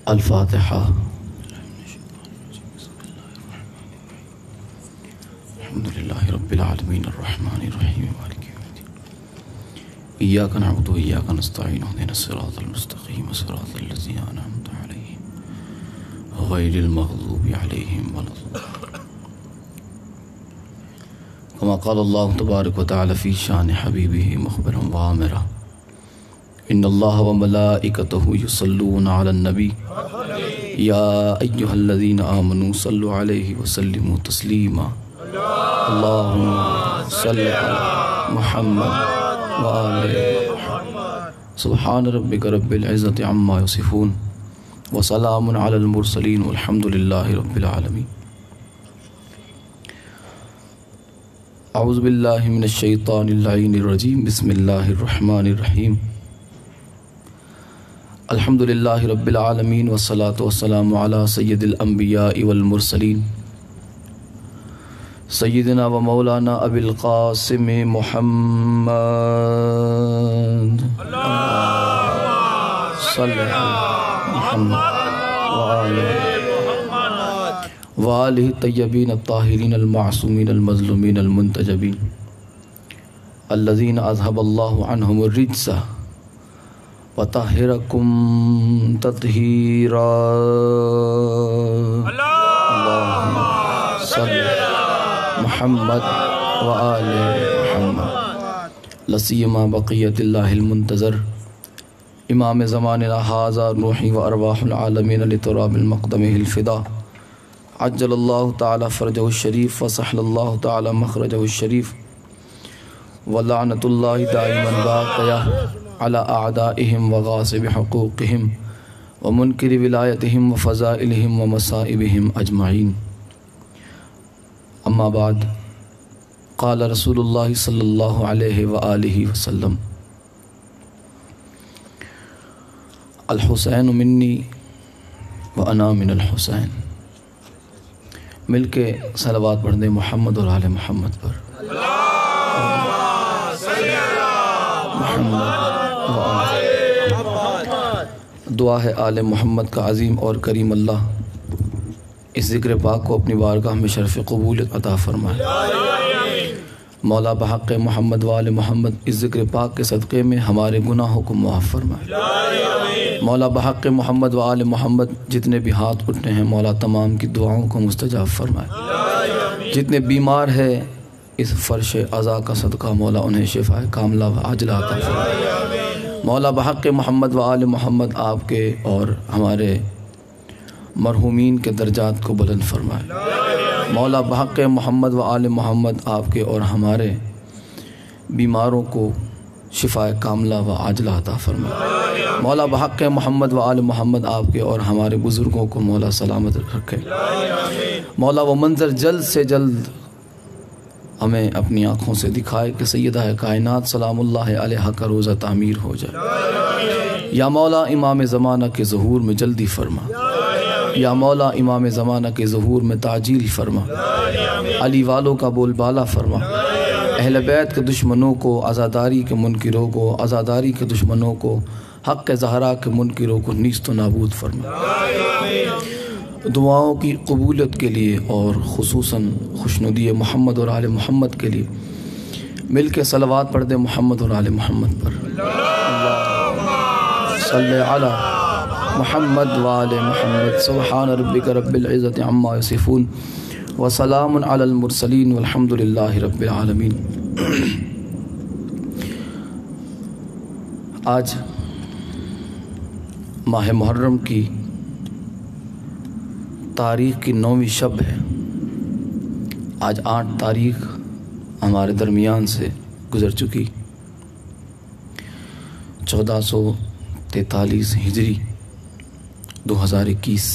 अल-फातिहा। अल्हम्दुलिल्लाहि रब्बिल आलमीन अर्रहमानिर रहीम मालिकि यौमिद्दीन इय्याका नअबुदु व इय्याका नस्तईन इहदिनस सिरातल मुस्तक़ीम सिरातल लज़ीना अनअमता अलैहिम गैरिल मग़ज़ूबि अलैहिम वलद्दाल्लीन। कमा क़ाल अल्लाहु तबारक व तआला फ़ी शान हबीबिही मुख़बिरन व आमिरा इन्नल्लाह व मलाइकतहु युसल्लूना अलन नबी या अय्युहल्लज़ीना आमनू सल्लु अलैहि व सल्लिमू तस्लीमा। अल्लाहुम्मा सल्लि अला मुहम्मद व आले मुहम्मद। सुब्हान रब्बिका रब्बिल इज़्ज़ति अम्मा यसिफून व सलामुन अलल मुरसलीन वल्हम्दुलिल्लाहि रब्बिल आलमीन। अऊज़ु बिल्लाहि मिनश शैतानिर लईनिर रजीम। बिस्मिल्लाहिर रहमानिर रहीम। अल्हम्दुलिल्लाहि रब्बिल आलमीन वस्सलातु वस्सलामु अला सय्यिदिल अंबियाइ वल मुरसलीन सय्यिदिना व मौलाना अबिल क़ासिम मुहम्मद सल्लल्लाहु अलैहि मुहम्मद व आलिहि तय्यबीन अत्ताहिरीन अल-मासूमीन अल-मज़लूमीन अल-मुंतजबीन अल्लज़ीना अज़हबल्लाहु अन्हुमुर रिज्सा वतहिरकुम तत्हीरा। अल्लाहुम्मा सल्लि मुहम्मद व आले मुहम्मद। लसीमा बक़ियतिल्लाहिल मुंतज़र इमाम ज़मानिना हाज़ा रूही व अरवाहुल आलमीन लितुराबिल मक़दमिहिल फ़िदा अज्जलल्लाहु तआला फ़रजहु शरीफ व सहलल्लाहु तआला मख़रजहु शरीफ व लअनतुल्लाहि दाइमन बाक़िया अला अअदाइहिम व गासिबि हुक़ूक़िहिम व मुनकिरि विलायतिहिम व फ़ज़ाइलिहिम व मसाइबिहिम अजमाइन। अम्मा बाद क़ाल रसूलुल्लाहि सल्लल्लाहु अलैहि व आलिहि वसल्लम अल हुसैन मिन्नी व अना मिनल हुसैन। मिलके सलवात पढ़ दें मोहम्मद और आले मोहम्मद पर। दुआ है आले मोहम्मद का अज़ीम और करीम अल्लाह इस ज़िक्र पाक को अपनी बारगाह में शर्फ़ क़बूलियत अता फ़रमाए। मौला बहक़ मोहम्मद व आले मोहम्मद इस ज़िक्र पाक के सदक़े में हमारे गुनाहों को मुआफ़ फ़रमाए। मौला बहक़ मोहम्मद व आले मोहम्मद जितने भी हाथ उठे हैं मौला तमाम की दुआओं को मुस्तजाब फ़रमाए। जितने बीमार है इस फ़र्श अज़ा का सदका मौला उन्हें शिफ़ाए कामिला व आजिला अता फ़रमाए। मौला बहक़ मोहम्मद व आले मोहम्मद आपके और हमारे मरहूमीन के दर्जात को बुलंद फ़रमाए। मौला बहक़ मोहम्मद व आले मोहम्मद आपके और हमारे बीमारों को शिफ़ाए कामिला व आजिला अता फ़रमाए। मौला बहक़ मोहम्मद व आले मोहम्मद आपके और हमारे बुज़ुर्गों को मौला सलामत रखे। मौला वो मंज़र जल्द से जल्द हमें अपनी आँखों से दिखाए कि सैयदा कायनात सलामुल्लाह अलैहा का रोज़ा तामीर हो जाए। या मौला इमाम ज़माना के ज़हूर में जल्दी फ़रमा। या मौला इमाम ज़माना के ज़हूर में ताजील फ़रमा। अली वालों का बोलबाला फ़रमा। अहले बैत के दुश्मनों को, आज़ादारी के मुनकिरों को, आज़ादारी के दुश्मनों को, हक़ ज़हरा के मुनकिरों को नीस्त नाबूद फ़रमा। दुआओं की कबूलियत के लिए और खुसूसन खुशनुदी मोहम्मद और आले मोहम्मद के लिए मिल के सलवात पढ़ दे मोहम्मद और आले मोहम्मद पर। सल्ले अला मुहम्मद व आले मुहम्मद। सुब्हान रब्बिका रब्बिल इज़्ज़ति अम्मा यसिफून व सलामुन अलल मुरसलीन वल्हम्दुलिल्लाहि रब्बिल आलमीन। आज माह मुहर्रम की तारीख़ की 9वीं शब है। आज 8 तारीख़ हमारे दरमियान से गुज़र चुकी। 1443 हिजरी 2021।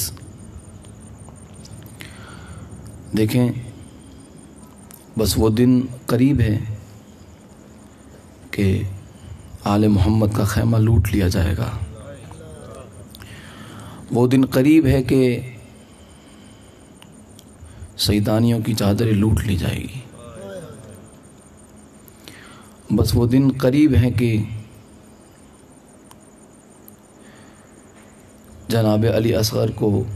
देखें बस वो दिन करीब है कि आले मोहम्मद का खैमा लूट लिया जाएगा। वो दिन करीब है कि सैतानियों की चादरें लूट ली जाएगी। बस वो दिन करीब है कि जनाब अली असगर को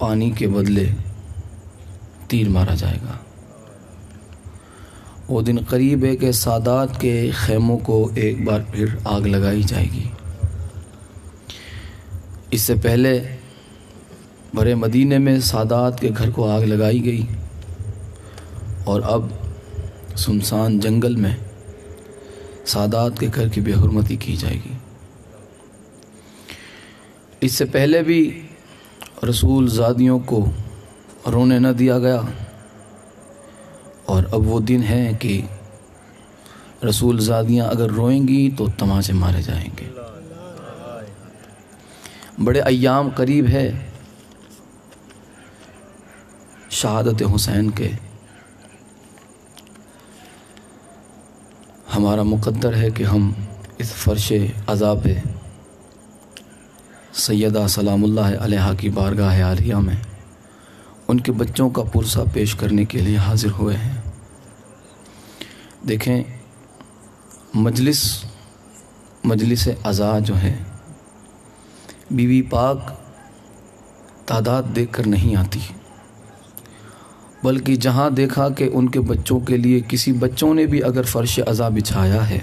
पानी के बदले तीर मारा जाएगा। वो दिन करीब है कि सादात के खेमों को एक बार फिर आग लगाई जाएगी। इससे पहले भरे मदीने में सादात के घर को आग लगाई गई और अब सुनसान जंगल में सादात के घर की बेहुरमती की जाएगी। इससे पहले भी रसूल ज़ादियों को रोने न दिया गया और अब वो दिन है कि रसूल ज़ादियाँ अगर रोएंगी तो तमाचे मारे जाएंगे। बड़े अय्याम करीब है शहादत हुसैन के। हमारा मुक़द्दर है कि हम इस फ़र्श अज़ाब पे सैयदा सलामुल्लाह अलैहा की बारगाह आलिया में उनके बच्चों का पुरसा पेश करने के लिए हाज़िर हुए हैं। देखें, मजलिस अज़ा जो है, बीवी पाक तादाद देखकर नहीं आती, बल्कि जहाँ देखा कि उनके बच्चों के लिए किसी बच्चों ने भी अगर फ़र्श अज़ा बिछाया है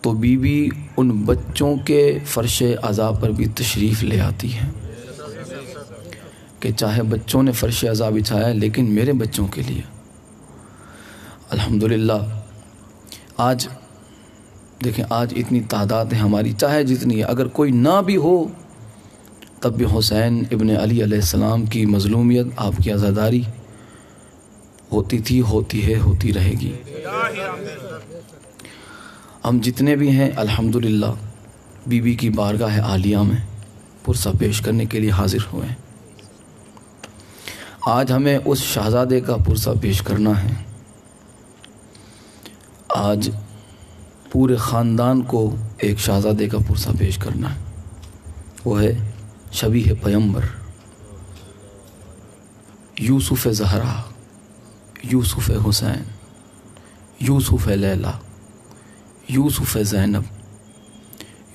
तो बीवी उन बच्चों के फ़र्श अज़ा पर भी तशरीफ़ ले आती है कि चाहे बच्चों ने फ़र्श अज़ा बिछाया लेकिन मेरे बच्चों के लिए। अल्हम्दुलिल्लाह आज देखें, आज इतनी तादाद है हमारी, चाहे जितनी है, अगर कोई ना भी हो तब भी हुसैन इब्न अली अलैहिस्सलाम की मज़लूमियत, आपकी आज़ादारी होती थी, होती है, होती रहेगी। हम जितने भी हैं अल्हम्दुलिल्लाह बीबी की बारगाह आलिया में पुरसा पेश करने के लिए हाज़िर हुए हैं। आज हमें उस शहज़ादे का पुरसा पेश करना है। आज पूरे ख़ानदान को एक शहज़ादे का पुरसा पेश करना है। वो है शबीह पैगंबर यूसुफ़ ज़हरा, यूसुफ़ हुसैन, यूसुफ़ लैला, यूसुफ़ ज़ैनब,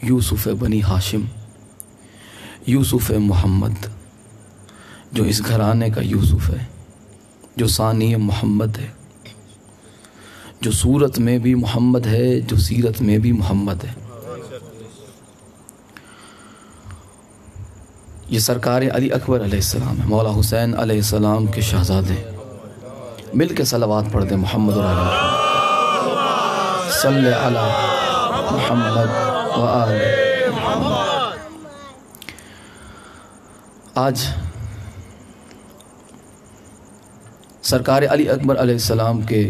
यूसुफ़ बनी हाशिम, यूसुफ़ मोहम्मद, जो इस घराने का यूसुफ़ है, जो सानी मोहम्मद है, जो सूरत में भी मोहम्मद है, जो सीरत में भी मोहम्मद है। ये सरकार अली अकबर अलैहिस्सलाम है, मौला हुसैन अलैहिस्सलाम के शहज़ादे। मिल के सलावात पढ़ दें मोहम्मद सल्ले अला मोहम्मद व आले मोहम्मद। आज सरकार अली अकबर अलैहिस्सलाम के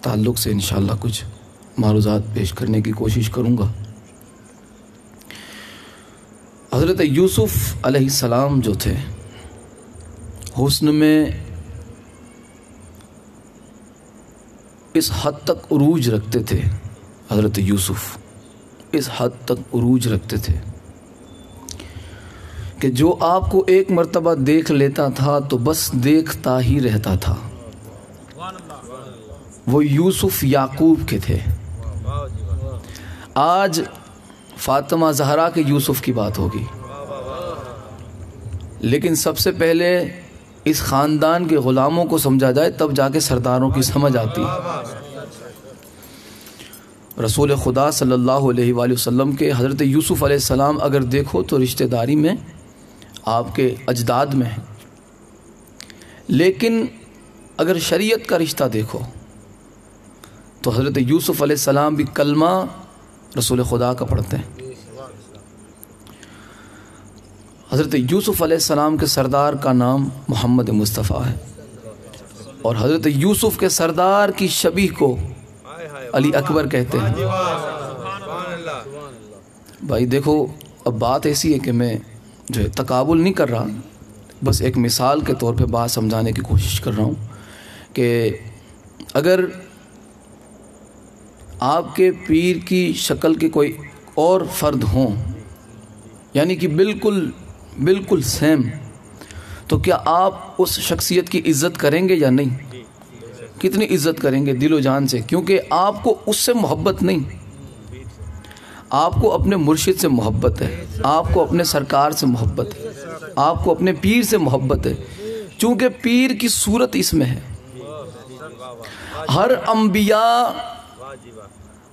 ताल्लुक़ से इंशाअल्लाह कुछ मारूज़ात पेश करने की कोशिश करूँगा। हज़रत यूसुफ़ अलैहिस्सलाम जो थे, हुस्न में इस हद तक उरूज रखते थे। हज़रत यूसुफ़ इस हद तक उरूज रखते थे कि जो आपको एक मर्तबा देख लेता था तो बस देखता ही रहता था। वो यूसुफ़ याकूब के थे। आज फ़ातिमा ज़हरा के यूसुफ़ की बात होगी, लेकिन सबसे पहले इस ख़ानदान के ग़ुलामों को समझा जाए तब जाके सरदारों की समझ आती। रसूल खुदा सल्लल्लाहु अलैहि वसल्लम के हज़रत यूसुफ़ अलैहिस्सलाम अगर देखो तो रिश्तेदारी में आपके अजदाद में है, लेकिन अगर शरीयत का रिश्ता देखो तो हज़रत यूसुफ़ अलैहिस्सलाम भी कलमा रसूल खुदा का पढ़ते हैं। हज़रत यूसुफ़ अलैहिस्सलाम के सरदार का नाम मोहम्मद मुस्तफ़ा है और हज़रत यूसुफ़ के सरदार की शबीह को अली अकबर कहते हैं। भाई देखो, अब बात ऐसी है कि मैं जो है तकाबुल नहीं कर रहा, बस एक मिसाल के तौर पे बात समझाने की कोशिश कर रहा हूँ कि अगर आपके पीर की शक्ल के कोई और फ़र्द हों, यानी कि बिल्कुल सेम, तो क्या आप उस शख्सियत की इज़्ज़त करेंगे या नहीं? कितनी इज़्ज़त करेंगे दिलो जान से, क्योंकि आपको उससे मोहब्बत नहीं, आपको अपने मुर्शिद से मोहब्बत है, आपको अपने सरकार से मोहब्बत है, आपको अपने पीर से मोहब्बत है, चूँकि पीर की सूरत इसमें है।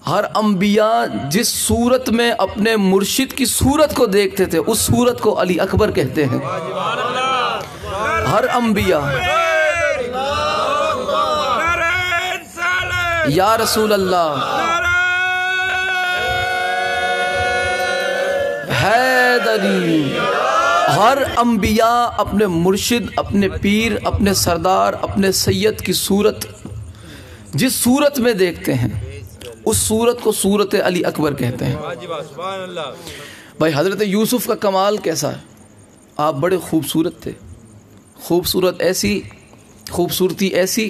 हर अंबिया जिस सूरत में अपने मुर्शिद की सूरत को देखते थे उस सूरत को अली अकबर कहते हैं। हर अंबिया या रसूल अल्लाह हैदरी, हर अंबिया अपने मुर्शिद, अपने पीर, अपने सरदार, अपने सैयद की सूरत जिस सूरत में देखते हैं उस सूरत को सूरत अली अकबर कहते हैं। भाई हज़रत यूसुफ का कमाल कैसा है, आप बड़े खूबसूरत थे, खूबसूरती ऐसी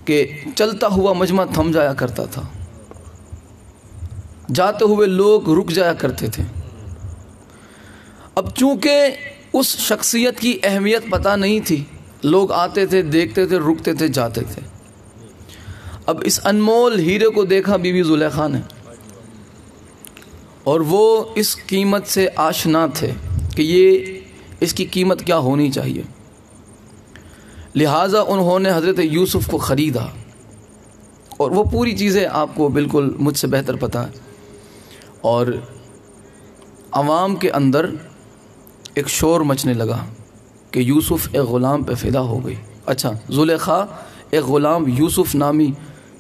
कि चलता हुआ मजमा थम जाया करता था, जाते हुए लोग रुक जाया करते थे। अब चूँकि उस शख्सियत की अहमियत पता नहीं थी, लोग आते थे, देखते थे, रुकते थे, जाते थे। अब इस अनमोल हीरे को देखा बीबी ज़ुलेखा ने और वो इस कीमत से आशना थे कि ये इसकी कीमत क्या होनी चाहिए। लिहाजा उन्होंने हज़रत यूसुफ को ख़रीदा और वो पूरी चीज़ें आपको बिल्कुल मुझसे बेहतर पता है। और अवाम के अंदर एक शोर मचने लगा कि यूसुफ एक ग़ुलाम पे फ़िदा हो गई। अच्छा, ज़ुलेखा एक ग़ुलाम यूसुफ नामी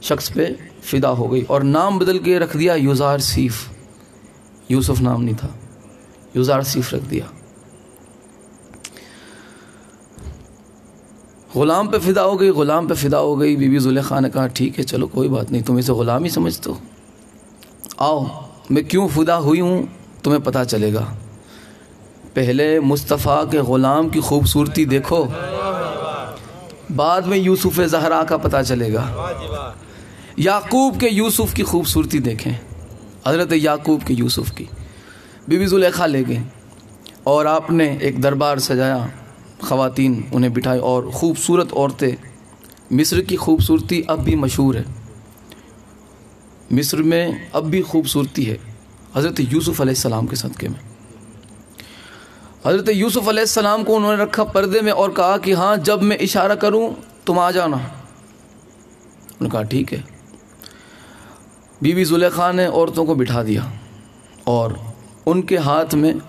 शख्स पे फ़िदा हो गई और नाम बदल के रख दिया युज़ार सीफ़। यूसुफ नाम नहीं था, युज़ार सीफ़ रख दिया। ग़ुलाम पे फ़िदा हो गई, ग़ुलाम पे फ़िदा हो गई। बीबी ज़ुलेखा ने कहा ठीक है चलो कोई बात नहीं, तुम इसे ग़ुलाम ही समझते हो, आओ मैं क्यों फ़िदा हुई हूँ तुम्हें पता चलेगा। पहले मुस्तफ़ा के ग़ुलाम की खूबसूरती देखो, बाद में यूसुफ़ ज़हरा का पता चलेगा। याकूब के यूसुफ़ की खूबसूरती देखें, हज़रत याकूब के यूसुफ़ की। बीबी ज़ुलेखा ले गए और आपने एक दरबार सजाया, ख़वातीन उन्हें बिठाई और ख़ूबसूरत औरतें। मिस्र की खूबसूरती अब भी मशहूर है, मिस्र में अब भी खूबसूरती है हज़रत यूसुफ़ अलैहिस्सलाम के सदक़े में। हज़रत यूसुफ़ अलैहिस्सलाम को उन्होंने रखा पर्दे में और कहा कि हाँ जब मैं इशारा करूँ तुम आ जाना। उन्होंने कहा ठीक है। बीबी ज़ुलेखा ने औरतों को बिठा दिया और उनके हाथ में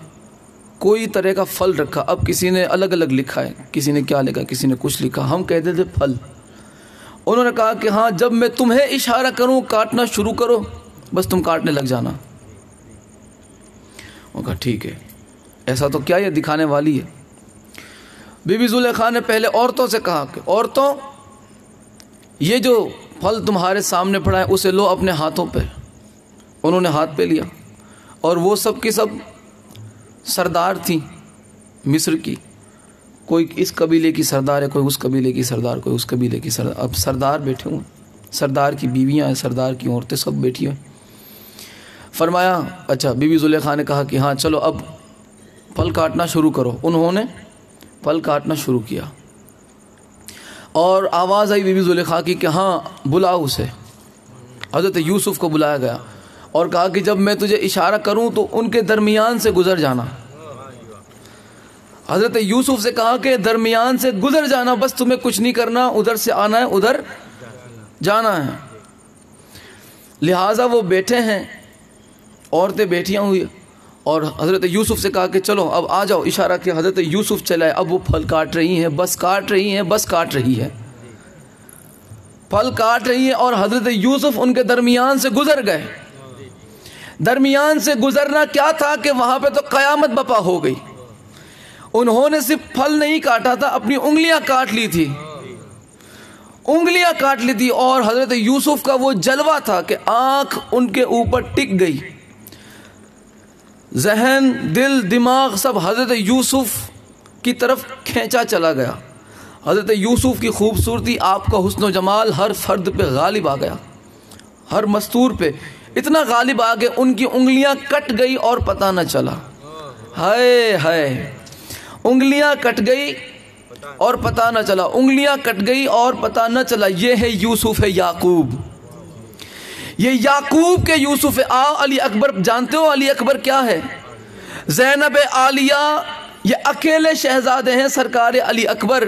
कोई तरह का फल रखा। अब किसी ने अलग अलग लिखा है, किसी ने क्या लिखा, किसी ने कुछ लिखा, हम कहते थे फल। उन्होंने कहा कि हाँ जब मैं तुम्हें इशारा करूँ काटना शुरू करो, बस तुम काटने लग जाना। उन्होंने कहा ठीक है, ऐसा तो क्या ये दिखाने वाली है। बीबी ज़ुलेखा ने पहले औरतों से कहा कि औरतों ये जो फल तुम्हारे सामने पड़ा है उसे लो अपने हाथों पे। उन्होंने हाथ पे लिया और वो सब की सब सरदार थी मिस्र की, कोई इस कबीले की सरदार है, कोई उस कबीले की सरदार, कोई उस कबीले की सरदार। अब सरदार बैठे हुए, सरदार की बीवियां हैं, सरदार की औरतें सब बैठी हुई। फरमाया अच्छा, बीबी ज़ुलेखा ने कहा कि हाँ चलो अब फल काटना शुरू करो। उन्होंने फल काटना शुरू किया और आवाज़ आई बीबी ज़ुलेखा की कि हाँ बुलाओ उसे। हज़रत यूसुफ़ को बुलाया गया और कहा कि जब मैं तुझे इशारा करूं तो उनके दरमियान से गुजर जाना। हज़रत यूसुफ़ से कहा कि दरमियान से गुजर जाना, बस तुम्हें कुछ नहीं करना, उधर से आना है, उधर जाना है। लिहाजा वो बैठे हैं, औरतें बैठियाँ हुई और हज़रत यूसुफ़ से कहा कि चलो अब आ जाओ। इशारा किया, हज़रत यूसुफ़ चलाए। अब वो फल काट रही हैं, बस काट रही हैं, बस काट रही है, फल काट रही है और हज़रत यूसुफ़ उनके दरमियान से गुजर गए। दरमियान से गुजरना क्या था कि वहाँ पे तो क़यामत बपा हो गई। उन्होंने सिर्फ फल नहीं काटा था, अपनी उंगलियां काट ली थी, उंगलियां काट ली थी। और हज़रत यूसुफ़ का वो जलवा था कि आँख उनके ऊपर टिक गई, जहन, दिल, दिमाग सब हज़रत यूसुफ़ की तरफ खींचा चला गया। हज़रत यूसुफ़ की खूबसूरती, आपका हुस्न व जमाल हर फर्द पे गालिब आ गया, हर मस्तूर पे इतना गालिब आ गया, उनकी उंगलियां कट गई और पता न चला। हाय हाय, उंगलियां कट गई और पता न चला, उंगलियां कट गई और पता न चला। ये है यूसुफ़ है याकूब, ये याकूब के यूसुफ है। आओ अली अकबर, जानते हो अली अकबर क्या है? ज़ैनब आलिया, ये अकेले शहजादे हैं सरकार अली अकबर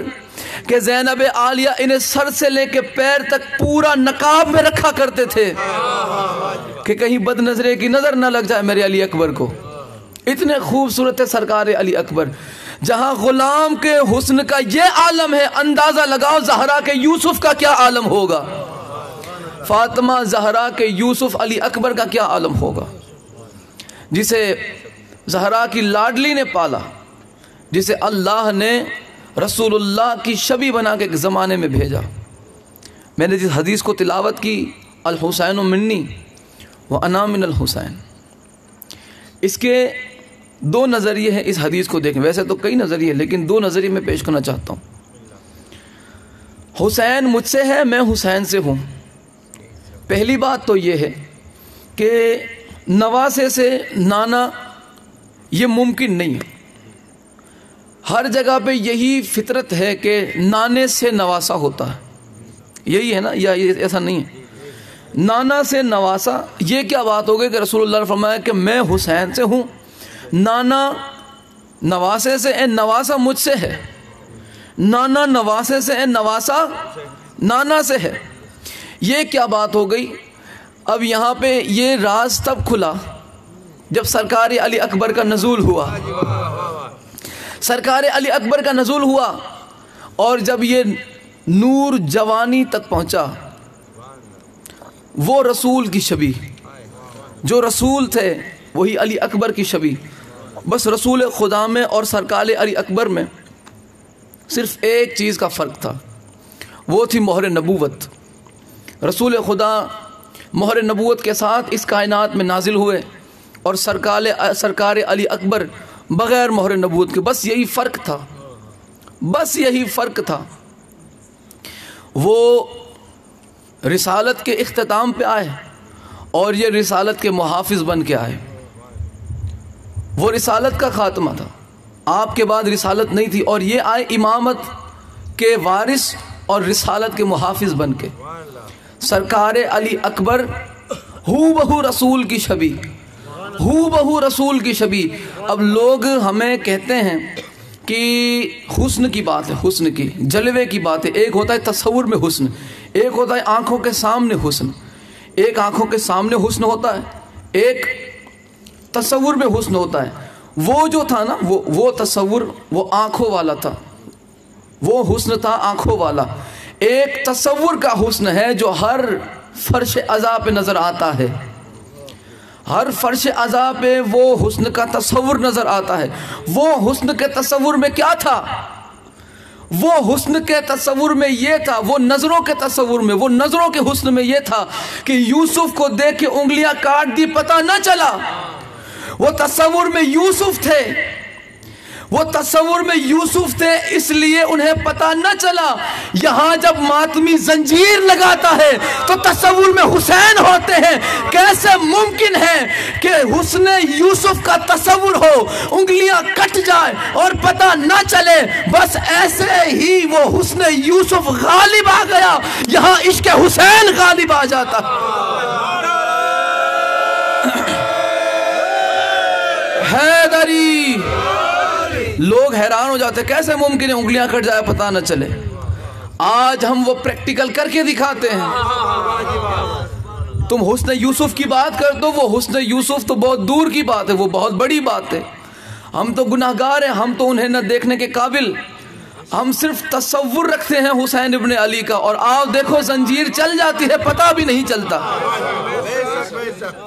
के। ज़ैनब आलिया इन्हें सर से लेके पैर तक पूरा नकाब में रखा करते थे कि कहीं बदनजरे की नजर ना लग जाए मेरे अली अकबर को। इतने खूबसूरत है सरकार अली अकबर। जहां गुलाम के हुस्न का ये आलम है, अंदाजा लगाओ ज़हरा के यूसुफ का क्या आलम होगा, फातिमा ज़हरा के यूसुफ अली अकबर का क्या आलम होगा। जिसे ज़हरा की लाडली ने पाला, जिसे अल्लाह ने रसूलुल्लाह की शबी बना के ज़माने में भेजा। मैंने जिस हदीस को तिलावत की, अल हुसैन मिन्नी व अना मिनल हुसैन, इसके दो नज़रिए हैं इस हदीस को देखें। वैसे तो कई नज़रिए, लेकिन दो नज़रिए मैं पेश करना चाहता हूँ। हुसैन मुझसे है, मैं हुसैन से हूँ। पहली बात तो ये है कि नवासे से नाना ये मुमकिन नहीं है। हर जगह पे यही फितरत है कि नाने से नवासा होता है, यही है ना, या ये ऐसा नहीं है? नाना से नवासा, ये क्या बात हो गई कि रसूलुल्लाह ने फरमाया कि मैं हुसैन से हूँ, नाना नवासे से, ए नवासा मुझसे है, नाना नवासे से, ए नवासा नाना से है। ये क्या बात हो गई? अब यहाँ पे ये राज तब खुला जब सरकार अली अकबर का नज़ूल हुआ। सरकार अली अकबर का नज़ूल हुआ और जब ये नूर जवानी तक पहुँचा, वो रसूल की शबी, जो रसूल थे वही अली अकबर की शबी। बस रसूल खुदा में और सरकार अली अकबर में सिर्फ एक चीज़ का फ़र्क था, वो थी मोहर नबूवत। रसूल खुदा मोहर नबूवत के साथ इस कायनात में नाजिल हुए और सरकार अली अकबर बग़ैर मोहर नबूवत के। बस यही फ़र्क था, बस यही फ़र्क था। वो रिसालत के इख्तिताम पे आए और ये रिसालत के मुहाफिज बन के आए। वो रिसालत का ख़ात्मा था, आपके बाद रिसालत नहीं थी, और ये आए इमामत के वारिस और रिसालत के मुहाफिज बन के। सरकार अली अकबर हू बहू रसूल की शबी, हू बहू रसूल की शबी। अब लोग हमें कहते हैं कि हुस्न की बात है, हुस्न की, जलवे की बात है। एक होता है तस्वुर में हुस्न, एक होता है आंखों के सामने हुस्न। एक आंखों के सामने हुस्न होता है, एक तस्वुर में हुस्न होता है। वो जो था ना, वो तस्वुर वो आंखों वाला था, वो हुस्न था आंखों वाला। एक तस्वुर का हुस्न है जो हर फर्श अज़ा पे नज़र आता है, हर फर्श अज़ा पे वो हुस्न का तस्वुर नज़र आता है। वो हुस्न के तस्वुर में क्या था? वो हुस्न के तस्वुर में ये था, वो नज़रों के तस्वुर में, वो नज़रों के हुस्न में ये था कि यूसुफ को देख के उंगलियां काट दी, पता न चला। वो तस्वुर में यूसुफ थे, वो तस्वुर में यूसुफ थे, इसलिए उन्हें पता न चला। यहां जब मातमी जंजीर लगाता है तो तस्वुर में हुसैन होते हैं। कैसे मुमकिन है कि हुस्न यूसुफ का तस्वुर हो, उंगलियां कट जाए और पता न चले? बस ऐसे ही वो हुस्न यूसुफ गालिब आ गया, यहां इश्क हुसैन गालिब आ जाता। हैदरी, लोग हैरान हो जाते, कैसे मुमकिन है उंगलियां कट जाए पता न चले। आज हम वो प्रैक्टिकल करके दिखाते हैं। तुम हुस्न यूसुफ की बात कर दो, वो हुस्न यूसुफ तो बहुत दूर की बात है, वो बहुत बड़ी बात है। हम तो गुनाहगार हैं, हम तो उन्हें न देखने के काबिल। हम सिर्फ तस्वुर रखते हैं हुसैन इब्ने अली का, और आओ देखो जंजीर चल जाती है, पता भी नहीं चलता।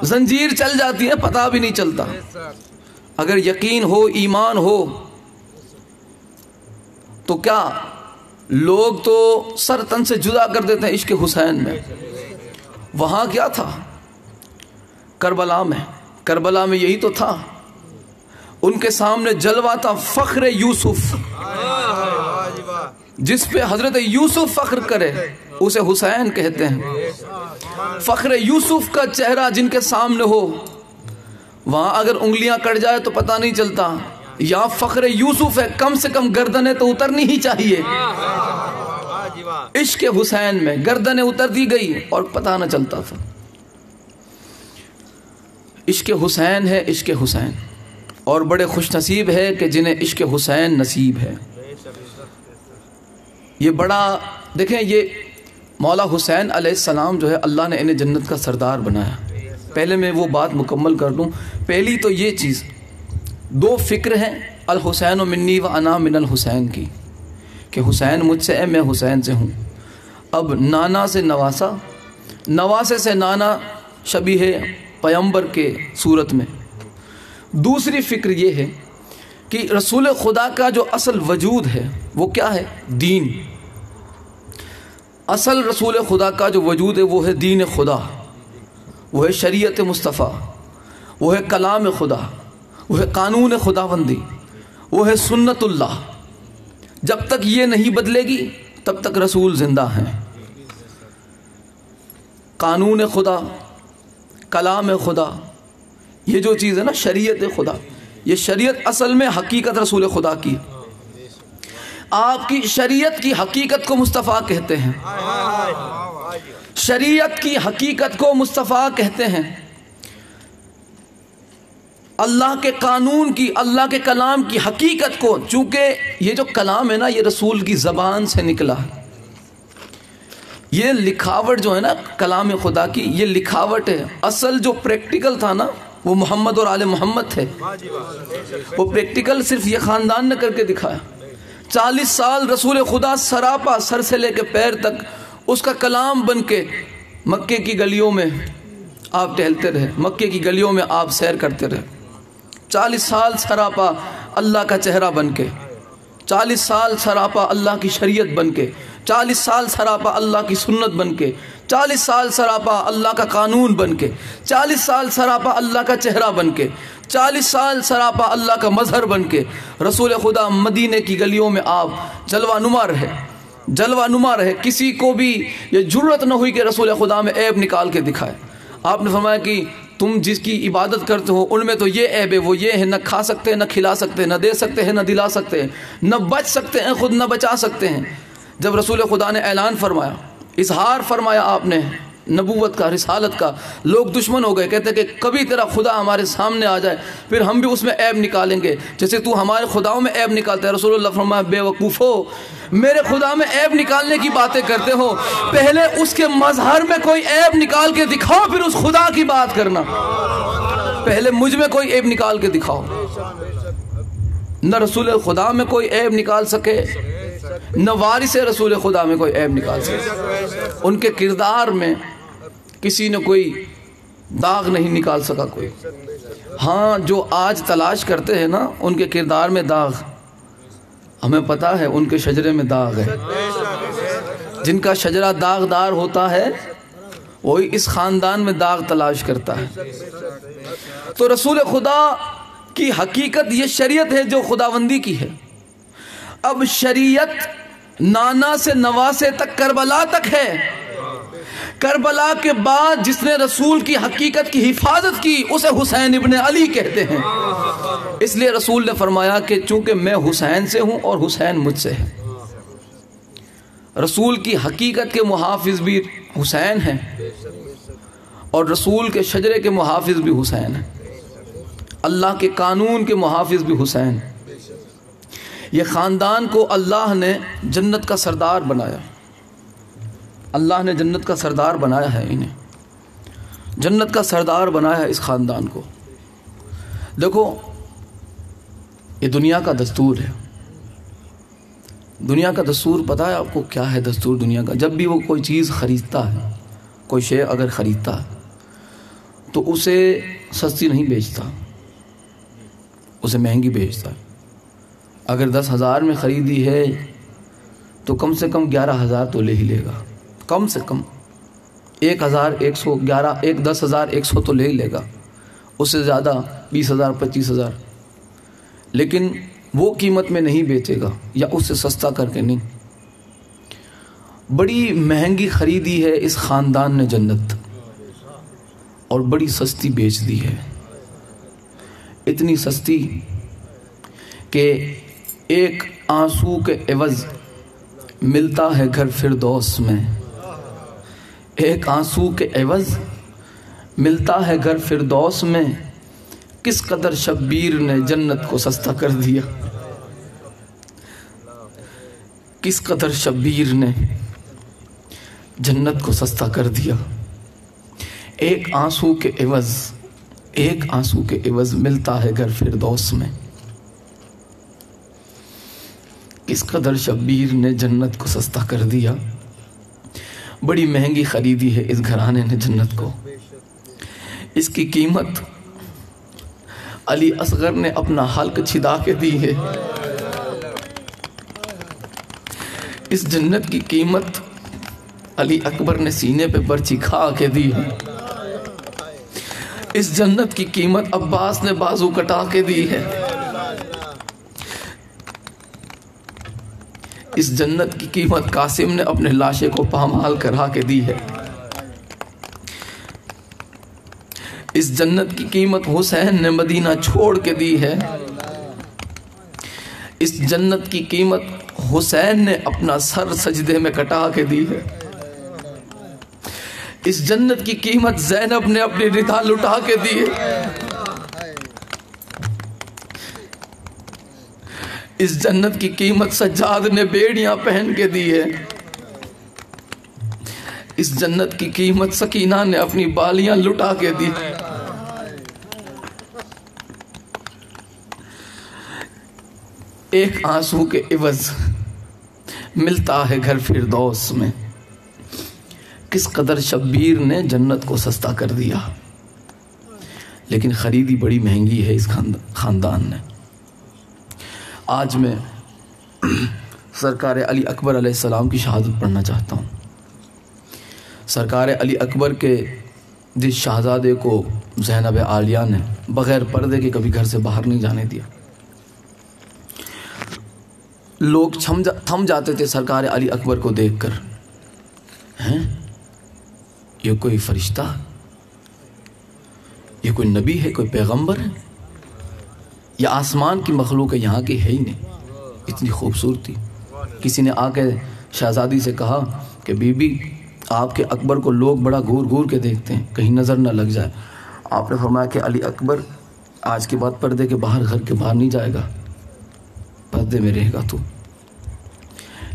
जंजीर चल जाती है, पता भी नहीं चलता। अगर यकीन हो, ईमान हो, तो क्या लोग तो सर तन से जुदा कर देते हैं इश्क हुसैन में। वहाँ क्या था? करबला में, करबला में यही तो था। उनके सामने जलवा था फख्र यूसुफ, जिस पे हजरत यूसुफ फख्र करे उसे हुसैन कहते हैं। फख्र यूसुफ का चेहरा जिनके सामने हो, वहाँ अगर उंगलियां कट जाए तो पता नहीं चलता। यहाँ फख्र यूसुफ है, कम से कम गर्दनें तो उतरनी ही चाहिए। इश्क हुसैन में गर्दनें उतर दी गई और पता न चलता था। इश्क़ हुसैन है इश्क़ हुसैन, और बड़े खुश नसीब है कि जिन्हें इश्क़ हुसैन नसीब है। ये बड़ा देखें, ये मौला हुसैन अलैहिस्सलाम जो है अल्लाह ने इन्हें जन्नत का सरदार बनाया। पहले मैं वो बात मुकम्मल कर दूँ। पहली तो ये चीज़, दो फ़िक्र हैं अल हुसैन मिन्नी व अना मिनल हुसैन की, कि हुसैन मुझसे है, मैं हुसैन से हूँ। अब नाना से नवासा, नवासे से नाना शबीह पैगंबर के सूरत में। दूसरी फ़िक्र ये है कि रसूल खुदा का जो असल वजूद है वो क्या है? दीन। असल रसूल खुदा का जो वजूद है वो है दीन खुदा, वो है शरीयत मुस्तफ़ा, वो है कलाम खुदा, वो है कानून खुदाबंदी, वो है सुन्नतुल्लाह। जब तक ये नहीं बदलेगी तब तक रसूल ज़िंदा हैं। कानून खुदा, कलाम खुदा, ये जो चीज़ है ना शरीयत खुदा, ये शरीयत असल में हकीकत रसूल खुदा की। आपकी शरीयत की हकीकत को मुस्तफ़ा कहते हैं, शरीयत की हकीकत को मुस्तफ़ा कहते हैं। अल्लाह के कानून की, अल्लाह के कलाम की हकीकत को, चूँकि ये जो कलाम है ना ये रसूल की ज़बान से निकला है। ये लिखावट जो है ना कलाम खुदा की, ये लिखावट है। असल जो प्रैक्टिकल था ना वो मोहम्मद और आले मोहम्मद थे। वो प्रैक्टिकल सिर्फ ये ख़ानदान ने करके दिखाया। 40 साल रसूल खुदा सरापा सर से लेके पैर तक उसका कलाम बन के मक्के की गलियों में आप टहलते रहे, मक्के की गलियों में आप सैर करते रहे। 40 साल सरापा अल्लाह का चेहरा बन के, 40 साल सरापा अल्लाह की शरीयत बन के, 40 साल सरापा अल्लाह की सुन्नत बन के, 40 साल सरापा अल्लाह का कानून बन के, 40 साल सरापा अल्लाह का चेहरा बन के, 40 साल सरापा अल्लाह का मजहर बन के रसूल खुदा मदीने की गलियों में आप जलवा नुमा रहे, जलवा नुमा रहे। किसी को भी ये जुर्रत न हुई कि रसूल खुदा में ऐब निकाल के दिखाए। आपने फरमाया कि तुम जिसकी इबादत करते हो उनमें तो ये ऐब है, वो ये है, न खा सकते हैं, न खिला सकते हैं, न दे सकते हैं, न दिला सकते हैं, न बच सकते हैं, खुद न बचा सकते हैं। जब रसूल खुदा ने ऐलान फरमाया, इजहार फरमाया आपने नबूवत का, रिसालत का, लोग दुश्मन हो गए। कहते कि कभी तेरा खुदा हमारे सामने आ जाए फिर हम भी उसमें ऐब निकालेंगे जैसे तू हमारे खुदाओं में ऐब निकालता है। रसूलुल्लाह फरमाया, बेवकूफ़ो, मेरे खुदा में ऐब निकालने की बातें करते हो, पहले उसके मजहर में कोई ऐब निकाल के दिखाओ फिर उस खुदा की बात करना। पहले मुझ में कोई ऐब निकाल के दिखाओ। न रसूल खुदा में कोई ऐब निकाल सके, न वारिस रसूल खुदा में कोई ऐब निकाल सके। उनके किरदार में किसी ने कोई दाग नहीं निकाल सका कोई। हाँ, जो आज तलाश करते हैं ना उनके किरदार में दाग, हमें पता है उनके शजरे में दाग है। जिनका शजरा दागदार होता है वही इस ख़ानदान में दाग तलाश करता है। तो रसूल खुदा की हकीकत ये शरीयत है जो खुदाबंदी की है। अब शरीयत नाना से नवासे तक, करबला तक है। करबला के बाद जिसने रसूल की हकीकत की हिफाजत की उसे हुसैन इब्न अली कहते हैं। इसलिए रसूल ने फरमाया कि चूंकि मैं हुसैन से हूं और हुसैन मुझसे है। रसूल की हकीकत के मुहाफिज भी हुसैन हैं और रसूल के शजरे के मुहाफिज भी हुसैन हैं। अल्लाह के कानून के मुहाफिज भी हुसैन। ये ख़ानदान को अल्लाह ने जन्नत का सरदार बनाया। अल्लाह ने जन्नत का सरदार बनाया है, इन्हें जन्नत का सरदार बनाया है इस ख़ानदान को। देखो, ये दुनिया का दस्तूर है। दुनिया का दस्तूर पता है आपको क्या है? दस्तूर दुनिया का, जब भी वो कोई चीज़ ख़रीदता है, कोई शे अगर ख़रीदता है तो उसे सस्ती नहीं बेचता, उसे महंगी बेचता है। अगर 10,000 में ख़रीदी है तो कम से कम 11,000 तो ले ही लेगा, कम से कम 1,111, 10,100 तो ले ही लेगा, उससे ज़्यादा 20,000, 25,000, लेकिन वो कीमत में नहीं बेचेगा या उससे सस्ता करके नहीं। बड़ी महंगी ख़रीदी है इस ख़ानदान ने जन्नत और बड़ी सस्ती बेच दी है। इतनी सस्ती कि एक आंसू के एवज़ मिलता है घर फिरदौस में। एक आंसू के एवज़ मिलता है घर फिरदौस में, किस कदर शब्बीर ने जन्नत को सस्ता कर दिया। किस कदर शब्बीर ने जन्नत को सस्ता कर दिया। एक आंसू के एवज, एक आंसू के एवज मिलता है घर फिरदौस में। किस कदर शब्बीर ने जन्नत को सस्ता कर दिया। बड़ी महंगी खरीदी है इस घराने ने जन्नत को। इसकी कीमत अली असगर ने अपना हल्क छिदा के दी है। इस जन्नत की कीमत अली अकबर ने सीने पे पर्ची खा के दी है। इस जन्नत की कीमत अब्बास ने बाजू कटा के दी है। इस जन्नत की कीमत कासिम ने अपने लाशे को पामाल करा के दी है। इस जन्नत की कीमत हुसैन ने मदीना छोड़ के दी है। इस जन्नत की कीमत हुसैन ने अपना सर सजदे में कटा के दी है। इस जन्नत की कीमत ज़ैनब ने अपनी रिदा लुटा के दी है। इस जन्नत की कीमत सज्जाद ने बेड़ियां पहन के दी है। इस जन्नत की कीमत सकीना ने अपनी बालियां लुटा के दी। एक आंसू के इवज मिलता है घर फिरदौस में। किस कदर शब्बीर ने जन्नत को सस्ता कर दिया, लेकिन खरीदी बड़ी महंगी है इस खानदान ने। आज मैं सरकार अली अकबर अलैहिस्सलाम की शहादत पढ़ना चाहता हूँ। सरकार अली अकबर के जिस शहजादे को ज़ैनब आलिया ने बग़ैर पर्दे के कभी घर से बाहर नहीं जाने दिया। लोग थम जाते थे सरकार अली अकबर को देखकर, हैं ये कोई फरिश्ता, ये कोई नबी है, कोई पैगंबर है, या आसमान की मखलूक है, यहाँ की है ही नहीं, इतनी खूबसूरती। किसी ने आके शहजादी से कहा कि बीबी आपके अकबर को लोग बड़ा घूर घूर के देखते हैं, कहीं नज़र ना लग जाए। आपने फरमाया कि अली अकबर आज के बाद पर्दे के बाहर, घर के बाहर नहीं जाएगा, पर्दे में रहेगा तू।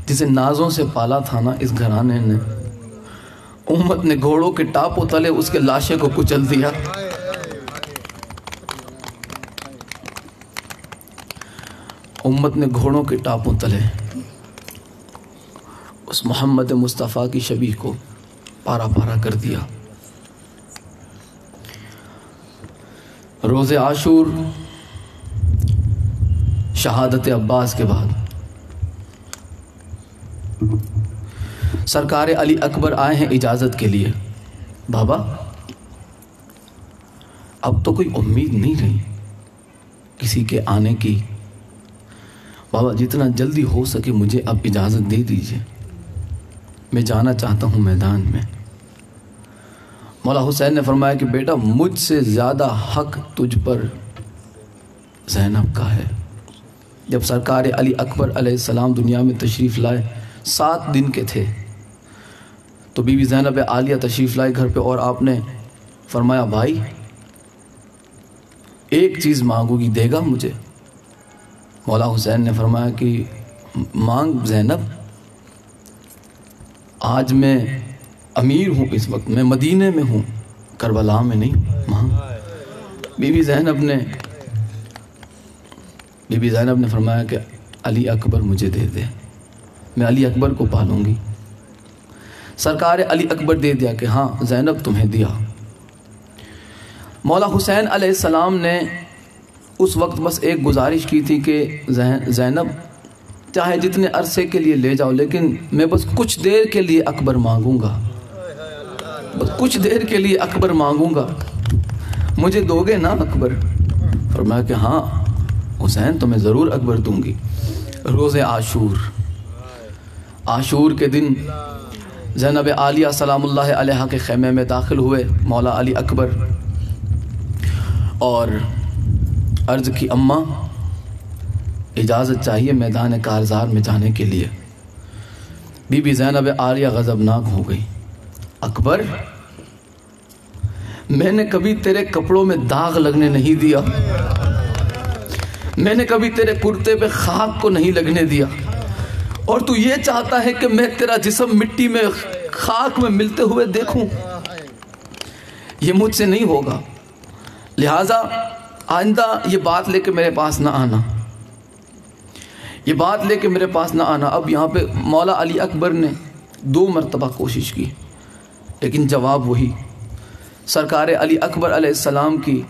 जिसे नाजों से पाला था ना इस घराने ने, उम्मत ने घोड़ों के टापों तले उसके लाशे को कुचल दिया। उम्मत ने घोड़ों के टापों तले उस मोहम्मद मुस्तफ़ा की शबीह को पारा पारा कर दिया। रोज़े आशूर शहादत अब्बास के बाद सरकार अली अकबर आए हैं इजाज़त के लिए। बाबा अब तो कोई उम्मीद नहीं रही किसी के आने की। बाबा जितना जल्दी हो सके मुझे अब इजाज़त दे दीजिए, मैं जाना चाहता हूँ मैदान में। मौला हुसैन ने फरमाया कि बेटा मुझसे ज़्यादा हक तुझ पर ज़ैनब का है। जब सरकार अली अकबर अलैहिस्सलाम दुनिया में तशरीफ़ लाए, 7 दिन के थे, तो बीबी ज़ैनब आलिया तशरीफ़ लाई घर पे, और आपने फरमाया भाई एक चीज़ मांगूगी, देगा मुझे? मौला हुसैन ने फरमाया कि मांग ज़ैनब, आज मैं अमीर हूँ, इस वक्त मैं मदीने में हूँ, करबला में नहीं, मांग। बीबी ज़ैनब ने फरमाया कि अली अकबर मुझे दे दे, मैं अली अकबर को पालूंगी। सरकार अली अकबर दे दिया कि हाँ ज़ैनब तुम्हें दिया। मौला हुसैन अलैहिस्सलाम ने उस वक्त बस एक गुजारिश की थी कि ज़ैनब चाहे जितने अरसे के लिए ले जाओ, लेकिन मैं बस कुछ देर के लिए अकबर मांगूंगा, बस कुछ देर के लिए अकबर मांगूंगा, मुझे दोगे ना अकबर? फरमाया कि हाँ हुसैन तुम्हें ज़रूर अकबर दूंगी। रोज़े आशूर के दिन ज़ैनब आलिया सलामुल्लाह अलैहा के ख़ैमे में दाखिल हुए मौला अली अकबर और अर्ज़ की अम्मा इजाज़त चाहिए मैदान कारज़ार में जाने के लिए। बीबी ज़ैनब आलिया गज़बनाक हो गई। अकबर मैंने कभी तेरे कपड़ों में दाग लगने नहीं दिया, मैंने कभी तेरे कुर्ते पे खाक को नहीं लगने दिया, और तू ये चाहता है कि मैं तेरा जिस्म मिट्टी में खाक में मिलते हुए देखूं। ये मुझसे नहीं होगा, लिहाजा आइंदा ये बात लेके मेरे पास ना आना, ये बात लेके मेरे पास ना आना। अब यहाँ पे मौला अली अकबर ने 2 मरतबा कोशिश की, लेकिन जवाब वही। सरकार अली अकबर अलैहिस्सलाम की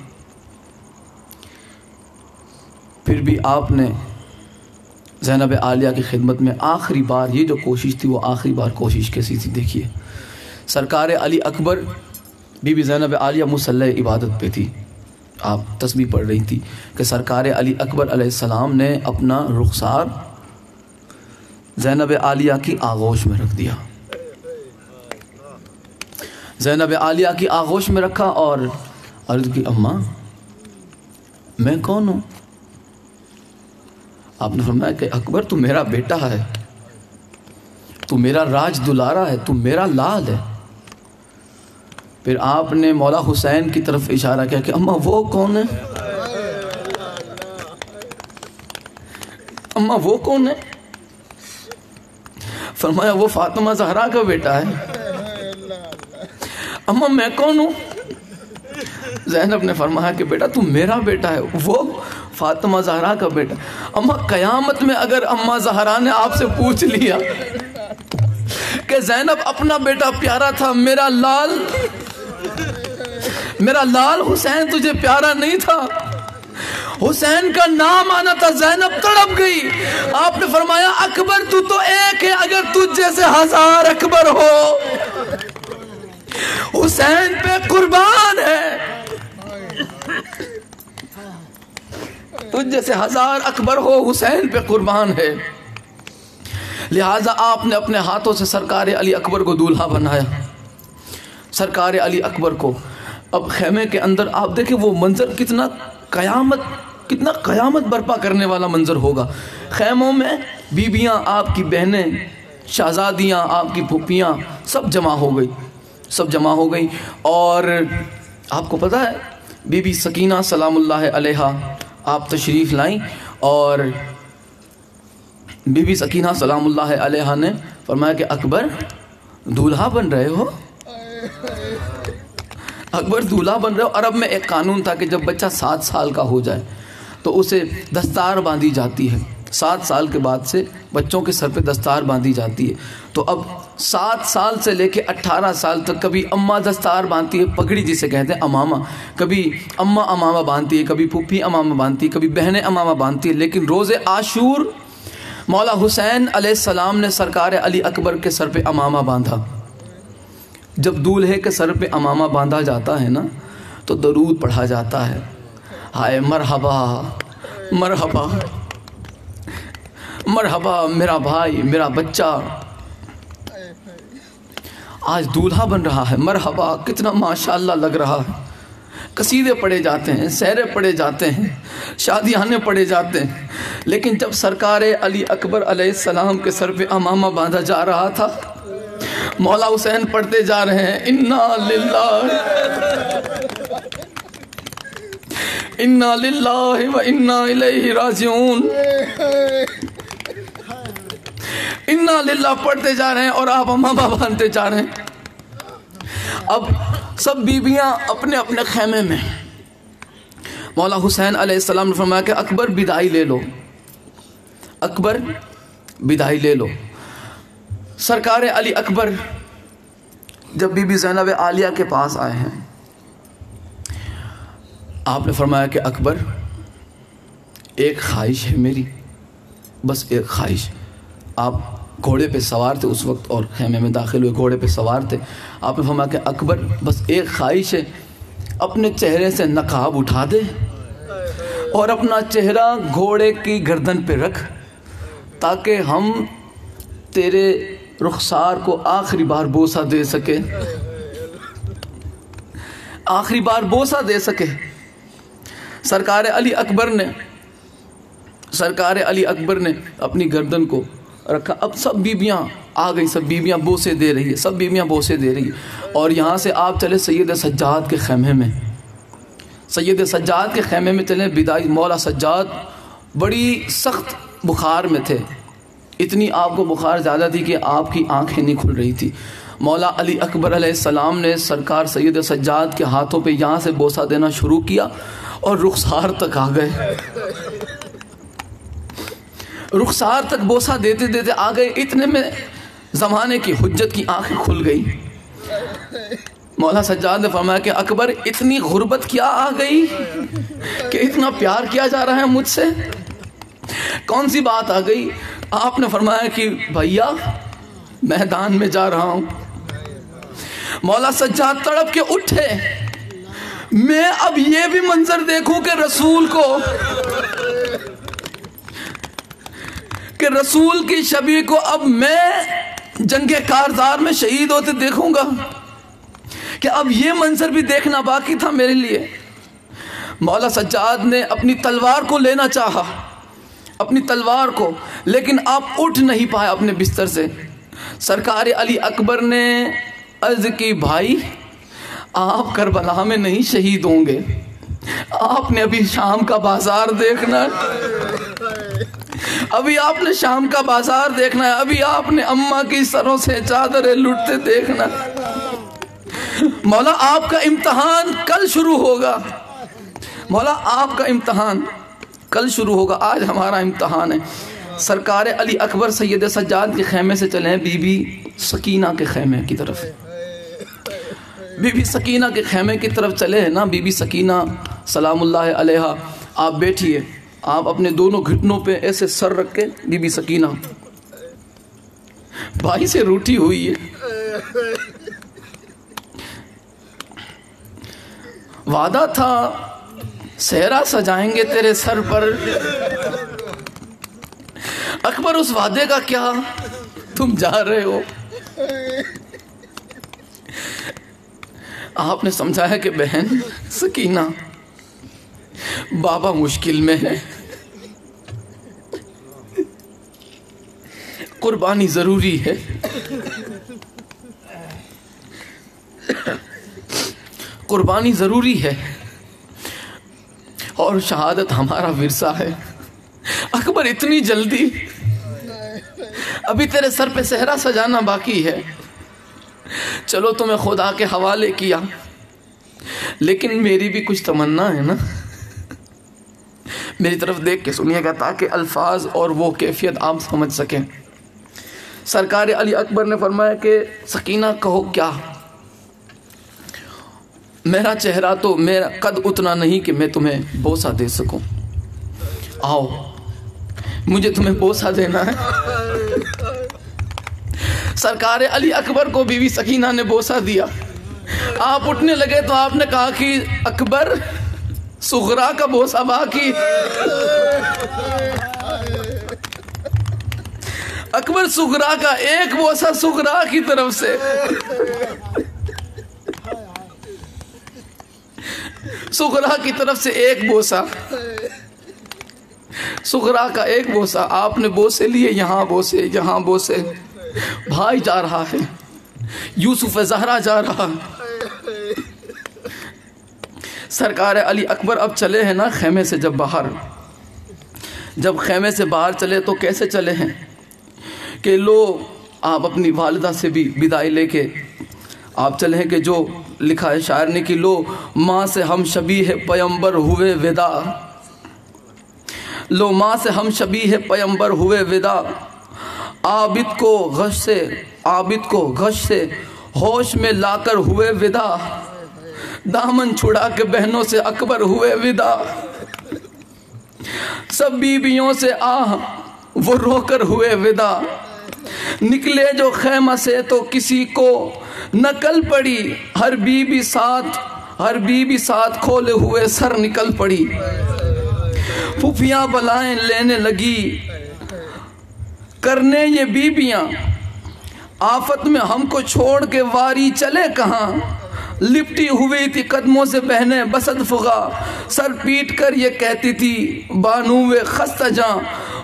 फिर भी आपने ज़ैनब आलिया की खिदमत में आखिरी बार ये जो कोशिश थी वो आखिरी बार कोशिश कैसी थी देखिए। सरकार अली अकबर बीबी ज़ैनब आलिया मुसल्ले इबादत पे थी, आप तस्बीह पढ़ रही थी कि सरकार अली अकबर अलैहिस्सलाम ने अपना रुखसार ज़ैनब आलिया की आगोश में रख दिया, ज़ैनब आलिया की आगोश में रखा और अर्ज़ की अम्मा मैं कौन हूँ? आपने फरमाया कि अकबर तू मेरा बेटा है, तू मेरा राज दुलारा है, तू मेरा लाल है। फिर आपने मौला हुसैन की तरफ इशारा किया कि अम्मा वो कौन है? अम्मा वो कौन है? फरमाया वो फातिमा ज़हरा का बेटा है। अम्मा मैं कौन हूँ? ज़ैनब ने फरमाया कि बेटा तू मेरा बेटा है, वो फातिमा ज़हरा का बेटा। अम्मा क़यामत में अगर अम्मा ज़हरा ने आपसे पूछ लिया कि ज़ैनब अपना बेटा प्यारा था, मेरा लाल हुसैन तुझे प्यारा नहीं था, हुसैन का नाम आना था, ज़ैनब तड़प गई। आपने फरमाया अकबर तू तो एक है, अगर तुझ जैसे 1000 अकबर हो, हुसैन पे कुर्बान है, तुझ जैसे 1000 अकबर हो, हुसैन पे कुर्बान है। लिहाजा आपने अपने हाथों से सरकार अली अकबर को दूल्हा बनाया, सरकार अली अकबर को। अब खेमे के अंदर आप देखें वो मंजर कितना क़यामत बर्पा करने वाला मंजर होगा। खेमों में बीबियाँ, आपकी बहनें, शहजादियाँ, आपकी फूफियाँ सब जमा हो गई। और आपको पता है बीबी सकीना सलामुल्लाह अलैहा आप तशरीफ़ लाईं और बीबी सकीना सलामुल्लाह अलैहा ने फरमाया कि अकबर दूल्हा बन रहे हो, अकबर दूल्हा बन रहे हो। अरब में एक कानून था कि जब बच्चा 7 साल का हो जाए तो उसे दस्तार बांधी जाती है, 7 साल के बाद से बच्चों के सर पे दस्तार बांधी जाती है। तो अब 7 साल से लेके 18 साल तक कभी अम्मा दस्तार बांधती है, पगड़ी जिसे कहते हैं अमामा, कभी अम्मा अमामा बांधती है, कभी फूफी अमामा बांधती है, कभी बहनें अमामा बांधती है। लेकिन रोज़े आशूर मौला हुसैन अलैहिस्सलाम ने सरकार अली अकबर के सर पे अमामा बांधा। जब दूल्हे के सर पे अमामा बांधा जाता है ना तो दरूद पढ़ा जाता है, हाय मरहबा मरहबा मरहबा मेरा भाई, मेरा बच्चा आज दूल्हा बन रहा है, मरहबा, कितना माशाअल्लाह लग रहा है। कसीदे पढ़े जाते हैं, सहरे पढ़े जाते हैं, शादियाने पढ़े जाते हैं। लेकिन जब सरकार अली अकबर अलैहिस्सलाम के सर पे अमामा बांधा जा रहा था, मौला हुसैन पढ़ते जा रहे हैं इन्ना लिल्लाहि व इन्ना इलैहि राजिऊन, इन्ना लिल्लाह पढ़ते जा रहे हैं और आप अमामा बांधते जा रहे हैं। अब सब बीबियां अपने अपने खेमे में। मौला हुसैन अलैहिस्सलाम ने फरमाया कि अकबर विदाई ले लो, अकबर विदाई ले लो। सरकार अली अकबर जब बीबी ज़ैनब आलिया के पास आए हैं, आपने फरमाया कि अकबर एक ख्वाहिश है मेरी, बस एक ख्वाहिश। आप घोड़े पे सवार थे उस वक्त और खेमे में दाखिल हुए, घोड़े पे सवार थे। आपने फरमाया कि अकबर बस एक ख्वाहिश है, अपने चेहरे से नकाब उठा दे और अपना चेहरा घोड़े की गर्दन पे रख, ताकि हम तेरे रुखसार को आखिरी बार बोसा दे सके, आखिरी बार बोसा दे सके। सरकार अली अकबर ने अपनी गर्दन को रखा। अब सब बीबियाँ आ गई, सब बीबियाँ बोसे दे रही है, सब बीबियाँ बोसे दे रही है। और यहाँ से आप चले सैयद सज्जाद के ख़ैमे में, सैयद सज्जाद के ख़ैमे में चले। बिदाई मौला सज्जाद बड़ी सख्त बुखार में थे, इतनी आपको बुखार ज़्यादा थी कि आपकी आंखें नहीं खुल रही थी। मौला अली अकबर अलैहिस्सलाम ने सरकार सैयद सज्जाद के हाथों पे यहाँ से बोसा देना शुरू किया और रुखसार तक आ गए, रुखसार तक बोसा देते देते आ गए। इतने में ज़माने की हुज्जत की आंखें खुल गई। मौला सज्जाद ने फरमाया कि अकबर इतनी गुर्बत क्या आ गई कि इतना प्यार किया जा रहा है मुझसे, कौन सी बात आ गई? आपने फरमाया कि भैया मैदान में जा रहा हूं। मौला सज्जाद तड़प के उठे, मैं अब ये भी मंजर देखूं कि रसूल की शबी को अब मैं जंगे कारज़ार में शहीद होते देखूंगा, कि अब ये मंजर भी देखना बाकी था मेरे लिए। मौला सज्जाद ने अपनी तलवार को लेना चाहा, अपनी तलवार को, लेकिन आप उठ नहीं पाए अपने बिस्तर से। सरकार अली अकबर ने अर्ज की, भाई आप करबला में नहीं शहीद होंगे, आपने अभी शाम का बाजार देखना है, अभी आपने शाम का बाजार देखना है, अभी आपने अम्मा की सरों से चादरें लुटते देखना। मौला आपका इम्तहान कल शुरू होगा, मौला आपका इम्तहान कल शुरू होगा, आज हमारा इम्तहान है। सरकार अली अकबर सैयद सज्जाद के ख़ैमे से चले हैं बीबी सकीना के ख़ैमे की तरफ। बीबी सकीना के ख़ैमे की तरफ चले हैं ना। बीबी सकीना सलामुल्लाह अलैहा, आप बैठिए, आप अपने दोनों घुटनों पे ऐसे सर रख के। बीबी सकीना भाई से रूठी हुई है, वादा था सेहरा सजाएंगे तेरे सर पर, अकबर उस वादे का क्या, तुम जा रहे हो। आपने समझाया कि बहन सकीना बाबा मुश्किल में है, कुर्बानी जरूरी है, कुर्बानी जरूरी है और शहादत हमारा विरसा है। अकबर इतनी जल्दी, अभी तेरे सर पे सेहरा सजाना बाकी है, चलो तुम्हें खुदा के हवाले किया, लेकिन मेरी भी कुछ तमन्ना है ना, मेरी तरफ देख के सुनिएगा ताकि अल्फाज और वो कैफियत आप समझ सकें। सरकार अली अकबर ने फरमाया कि सकीना कहो क्या, मेरा चेहरा तो, मेरा कद उतना नहीं कि मैं तुम्हें बोसा दे सकूं, आओ मुझे तुम्हें बोसा देना है। सरकार अली अकबर को बीवी सकीना ने बोसा दिया। आप उठने लगे तो आपने कहा कि अकबर सुगरा का बोसा बाकी। अकबर सुगरा का एक बोसा सुगरा की तरफ से, सुगरा की तरफ से एक बोसा, सुगरा का एक बोसा। आपने बोसे लिए, यहाँ बोसे, यहाँ बोसे। भाई जा रहा है, यूसुफ ज़हरा जा रहा। सरकार अली अकबर अब चले हैं ना खेमे से, जब बाहर, जब खेमे से बाहर चले तो कैसे चले हैं कि लो, आप अपनी वालिदा से भी विदाई लेके आप चले हैं कि जो लिखा है शायर ने कि लो माँ से हम शबीह पैगंबर हुए विदा, लो माँ से हम शबीह पैगंबर हुए विदा, आबिद को गश से होश में लाकर हुए विदा, दामन छुड़ा के बहनों से अकबर हुए विदा, सब बीबियों से आह वो रोकर हुए विदा, निकले जो खैमा से तो किसी को नकल पड़ी, हर बीबी साथ खोले हुए सर निकल पड़ी, फुफियाँ बलाएं लेने लगी करने ये बीबियाँ, आफत में हमको छोड़ के वारी चले कहाँ, लिपटी हुई थी कदमों से बहने बसद फुगा, सर पीट कर ये कहती थी बानूवे खस्ता जा,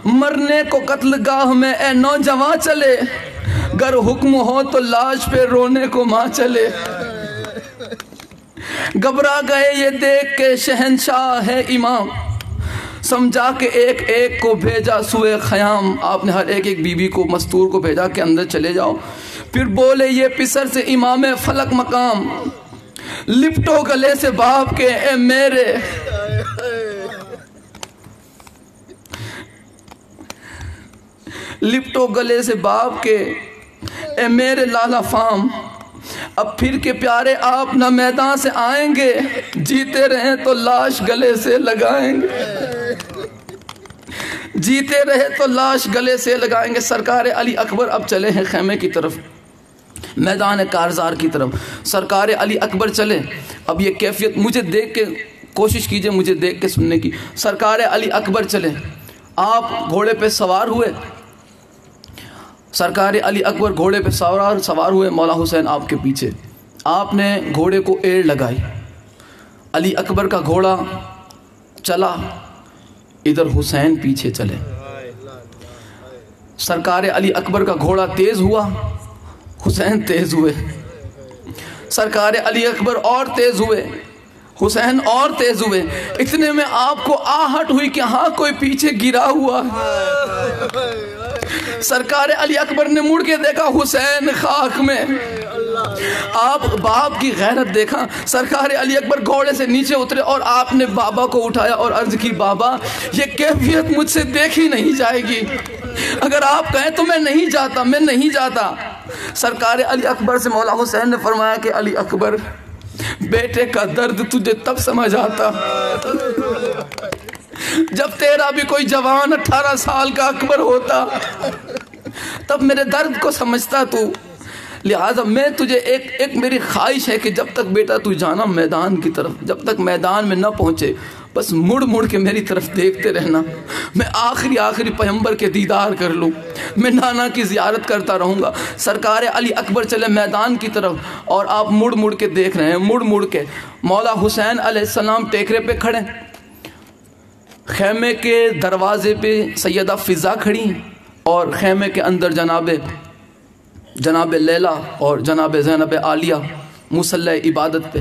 मरने को कत्लगाह में ए नौजवान चले, गर हुक्म हो तो लाश पे रोने को माँ चले। घबरा गए ये देख के शहंशाह है इमाम, समझा के एक एक को भेजा सुए ख़याम। आपने हर एक एक बीबी को मस्तूर को भेजा कि अंदर चले जाओ। फिर बोले ये पिसर से इमाम फलक मकाम, लिपटो गले से बाप के ए मेरे, लिपटो गले से बाप के ए मेरे लाला फाम। अब फिर के प्यारे आप न मैदान से आएंगे, जीते रहें तो लाश गले से लगाएंगे, जीते रहे तो लाश गले से लगाएंगे। सरकार अली अकबर अब चले हैं खैमे की तरफ, मैदान कारज़ार की तरफ। सरकार अली अकबर चले। अब ये कैफियत मुझे देख के कोशिश कीजिए, मुझे देख के सुनने की। सरकार अली अकबर चले, आप घोड़े पे सवार हुए, सरकार अली अकबर घोड़े पे सवार हुए, मौला हुसैन आपके पीछे। आपने घोड़े को एड़ लगाई, अली अकबर का घोड़ा चला, इधर हुसैन पीछे चले। सरकार अली अकबर का घोड़ा तेज़ हुआ, हुसैन तेज़ हुए। सरकार अली अकबर और तेज़ हुए, हुसैन और तेज़ हुए। इतने में आपको आहट हुई कि हाँ कोई पीछे गिरा हुआ है। सरकार अली अकबर ने मुड़ के देखा, हुसैन खाक में। आप बाप की गैरत देखा। सरकार अली अकबर घोड़े से नीचे उतरे और आपने बाबा को उठाया और अर्ज की, बाबा ये कैफियत मुझसे देखी नहीं जाएगी, अगर आप कहें तो मैं नहीं जाता, मैं नहीं जाता। सरकार अली अकबर से मौला हुसैन ने फरमाया कि अली अकबर, बेटे का दर्द तुझे तब समझ आता जब तेरा भी कोई जवान 18 साल का अकबर होता, तब मेरे दर्द को समझता तू। लिहाजा मैं तुझे एक मेरी ख्वाहिश है कि जब तक बेटा तू जाना मैदान की तरफ, जब तक मैदान में न पहुँचे बस मुड़ मुड़ के मेरी तरफ देखते रहना। मैं आखिरी पैगंबर के दीदार कर लूँ, मैं नाना की ज़ियारत करता रहूँगा। सरकार अली अकबर चले मैदान की तरफ और आप मुड़ मुड़ के देख रहे हैं, मुड़ मुड़ के। मौला हुसैन अलैहिस्सलाम टेकरे पे खड़े, खैमे के दरवाजे पे सैयदा फ़िज़ा खड़ी और खैमे के अंदर जनाब लैला और जनाब ज़ैनब आलिया मुसल्ला इबादत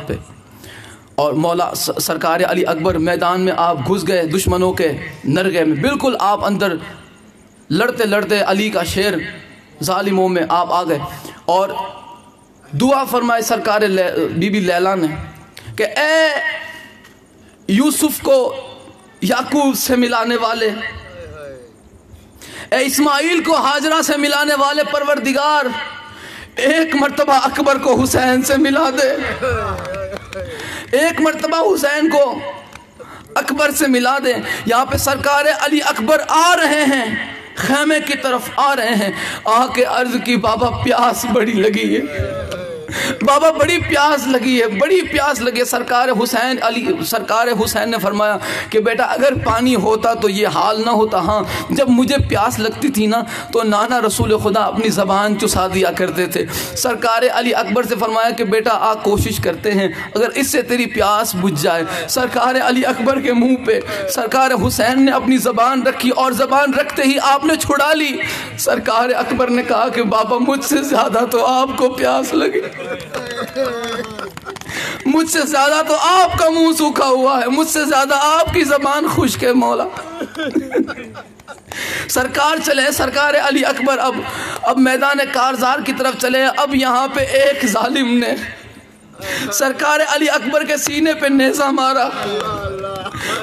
पे। और मौला सरकार अली अकबर मैदान में आप घुस गए, दुश्मनों के नरगे में बिल्कुल आप अंदर लड़ते लड़ते अली का शेर जालिमों में आप आ गए। और दुआ फरमाए सरकार बीबी लैला ने कि ए यूसुफ को याकूब से मिलाने वाले, ए इस्माइल को हाजरा से मिलाने वाले परवरदिगार, एक मर्तबा अकबर को हुसैन से मिला दे, एक मर्तबा हुसैन को अकबर से मिला दे। यहाँ पे सरकार अली अकबर आ रहे हैं, खैमे की तरफ आ रहे हैं। आके अर्ज की, बाबा प्यास बड़ी लगी है, बाबा बड़ी प्यास लगी है, बड़ी प्यास लगी है। सरकार हुसैन ने फरमाया कि बेटा अगर पानी होता तो ये हाल ना होता। हाँ, जब मुझे प्यास लगती थी ना तो नाना रसूल खुदा अपनी ज़बान चुसा दिया करते थे। सरकार अली अकबर से फरमाया कि बेटा आ कोशिश करते हैं अगर इससे तेरी प्यास बुझ जाए। सरकार अली अकबर के मुंह पे सरकार हुसैन ने अपनी ज़बान रखी और ज़बान रखते ही आपने छुड़ा ली। सरकार अकबर ने कहा कि बाबा मुझसे ज़्यादा तो आपको प्यास लगी, मुझसे ज्यादा तो आपका मुंह सूखा हुआ है, मुझसे ज्यादा आपकी जबान खुश्क है मौला। सरकार चले, सरकार अली अकबर अब मैदान कारज़ार की तरफ चले। अब यहाँ पे एक जालिम ने सरकार अली अकबर के सीने पे नेज़ा मारा,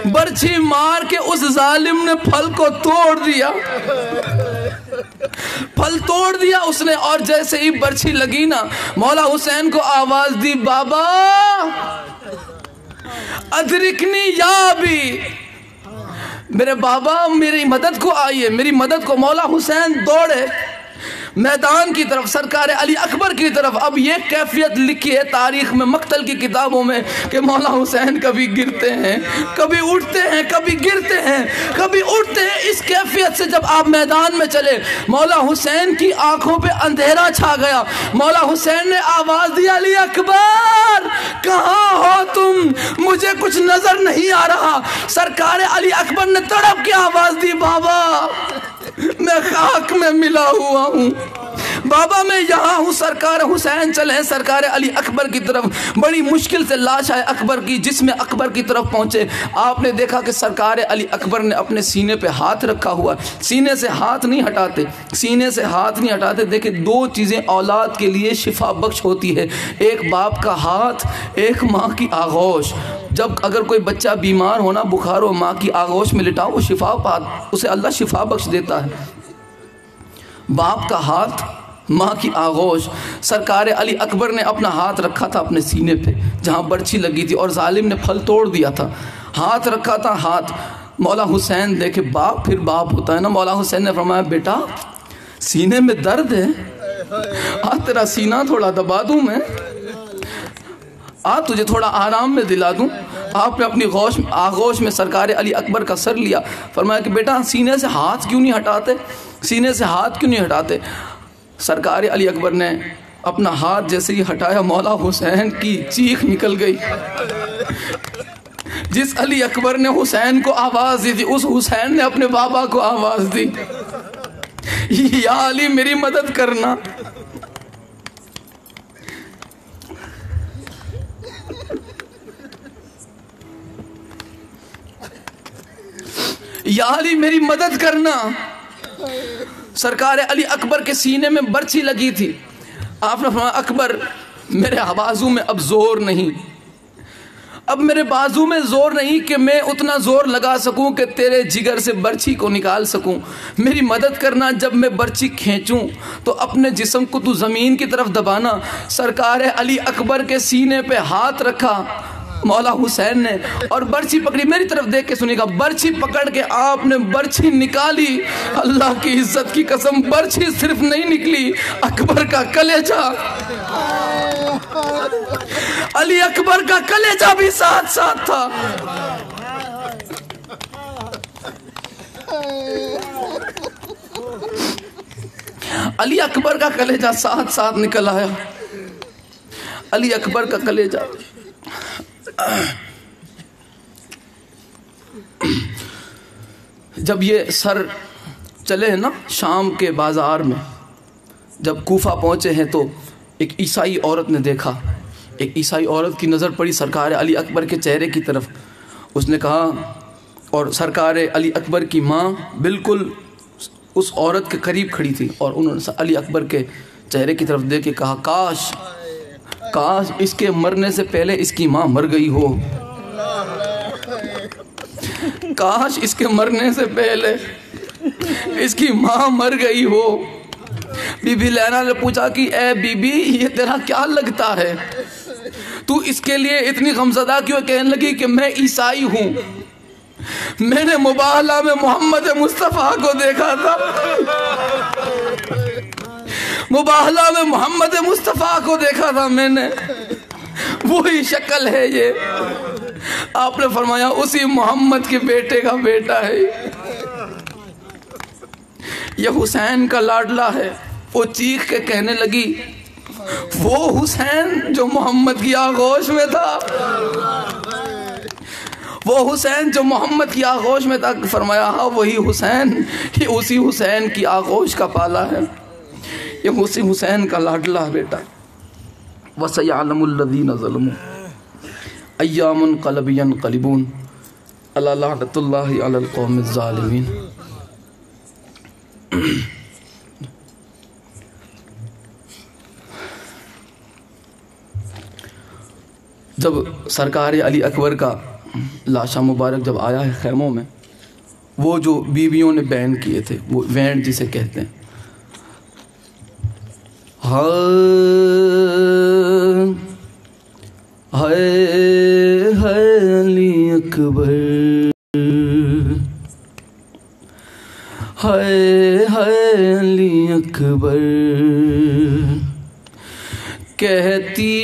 बर्छी मार के उस जालिम ने फल को तोड़ दिया, फल तोड़ दिया उसने। और जैसे ही बर्छी लगी ना, मौला हुसैन को आवाज दी, बाबा अदरिकनी या भी, मेरे बाबा मेरी मदद को आइए, मेरी मदद को। मौला हुसैन दौड़े मैदान की तरफ, सरकार अली अकबर की तरफ। अब ये कैफियत लिखी है तारीख में, मक्तल की किताबों में कि मौला हुसैन कभी गिरते हैं, कभी उठते हैं, कभी गिरते हैं, कभी उठते हैं। इस कैफियत से जब आप मैदान में चले, मौला हुसैन की आंखों पे अंधेरा छा गया। मौला हुसैन ने आवाज दी, अली अकबर कहाँ हो तुम, मुझे कुछ नजर नहीं आ रहा। सरकार अली अकबर ने तड़प के आवाज दी, बाबा मैं खाक में मिला हुआ हूँ। बाबा मैं यहाँ हूँ। सरकार हुसैन चले सरकार अली अकबर की तरफ। बड़ी मुश्किल से लाश आए अकबर की, जिसमें अकबर की तरफ पहुँचे। आपने देखा कि सरकार अली अकबर ने अपने सीने पे हाथ रखा हुआ, सीने से हाथ नहीं हटाते, सीने से हाथ नहीं हटाते। देखिए, दो चीज़ें औलाद के लिए शिफा बख्श होती है, एक बाप का हाथ, एक माँ की आगोश। जब अगर कोई बच्चा बीमार होना, बुखार हो, माँ की आगोश में लिटाओ, वो शिफा पा, उसे अल्लाह शिफा बख्श देता है। बाप का हाथ, माँ की आगोश। सरकार अली अकबर ने अपना हाथ रखा था अपने सीने पे जहाँ बर्छी लगी थी, और जालिम ने फल तोड़ दिया था। हाथ रखा था, हाथ। मौला हुसैन देखे, बाप फिर बाप होता है ना। मौला हुसैन ने फरमाया, बेटा सीने में दर्द है, आ तेरा सीना थोड़ा दबा दूँ मैं, आ तुझे थोड़ा आराम में दिला दूँ। आपने अपनी आगोश में सरकार अली अकबर का सर लिया। फरमाया कि बेटा सीने से हाथ क्यों नहीं हटाते, सीने से हाथ क्यों नहीं हटाते। सरकार अली अकबर ने अपना हाथ जैसे ही हटाया, मौला हुसैन की चीख निकल गई। जिस अली अकबर ने हुसैन को आवाज़ दी थी, उस हुसैन ने अपने बाबा को आवाज़ दी, या अली मेरी मदद करना। या अली मेरी मदद करना। सरकार अली अकबर के सीने में बर्छी लगी थी। आपने फरमाया, अकबर मेरे बाजू में अब जोर नहीं, अब मेरे बाजू में जोर नहीं कि मैं उतना जोर लगा सकूं कि तेरे जिगर से बर्छी को निकाल सकूं। मेरी मदद करना, जब मैं बर्छी खींचूं तो अपने जिस्म को तू ज़मीन की तरफ दबाना। सरकार अली अकबर के सीने पे हाथ रखा मौला हुसैन ने, और बर्छी पकड़ी। मेरी तरफ देख के सुनिएगा, बर्छी पकड़ के आपने बर्छी निकाली। अल्लाह की इज्जत की कसम, बर्छी सिर्फ नहीं निकली, अकबर का कलेजा, अली अकबर का कलेजा भी साथ साथ था। अली अकबर का कलेजा साथ साथ निकल आया। अली अकबर का कलेजा। जब ये सर चले हैं ना शाम के बाजार में, जब कूफा पहुंचे हैं तो एक ईसाई औरत ने देखा, एक ईसाई औरत की नज़र पड़ी सरकार अली अकबर के चेहरे की तरफ। उसने कहा, और सरकार अली अकबर की माँ बिल्कुल उस औरत के करीब खड़ी थी, और उन्होंने अली अकबर के चेहरे की तरफ देख के कहा, काश काश इसके मरने से पहले इसकी माँ मर गई हो, काश इसके मरने से पहले इसकी माँ मर गई हो। बीबी लैला ने पूछा कि ए बीबी, ये तेरा क्या लगता है, तू इसके लिए इतनी गमज़दा क्यों। कहने लगी कि मैं ईसाई हूँ, मैंने मुबाहला में मोहम्मद मुस्तफ़ा को देखा था, मुबाहला में मोहम्मद मुस्तफ़ा को देखा था मैंने, वही शक्ल है ये। आपने फरमाया उसी मोहम्मद के बेटे का बेटा है ये, हुसैन का लाडला है। वो चीख के कहने लगी, वो हुसैन जो मोहम्मद की आगोश में था, वो हुसैन जो मोहम्मद की आगोश में था। फरमाया, हाँ वही हुसैन, ये उसी हुसैन की आगोश का पाला है, ये उसी हुसैन का लाडला बेटा। वसयअलमुल्लज़ीना ज़लमू अय्यामुन क़लबून अला लअनतुल्लाहि अलल क़ौमिज़ ज़ालिमीन। जब सरकार अली अकबर का लाशा मुबारक जब आया है खैमों में, वो जो बीवियों ने बैन किए थे, वो वैंड जिसे कहते हैं, हाय अली अकबर, हाय अली अकबर, कहती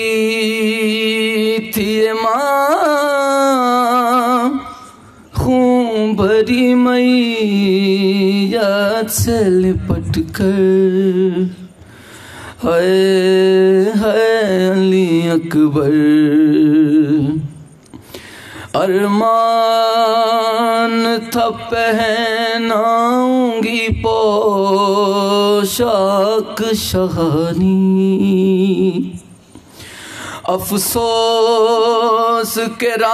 थी माँ खून भरी मैया से लिपट कर, हाय अली अकबर, अरमान था पहनाऊंगी पोशाक शहानी, अफसोस के रासाई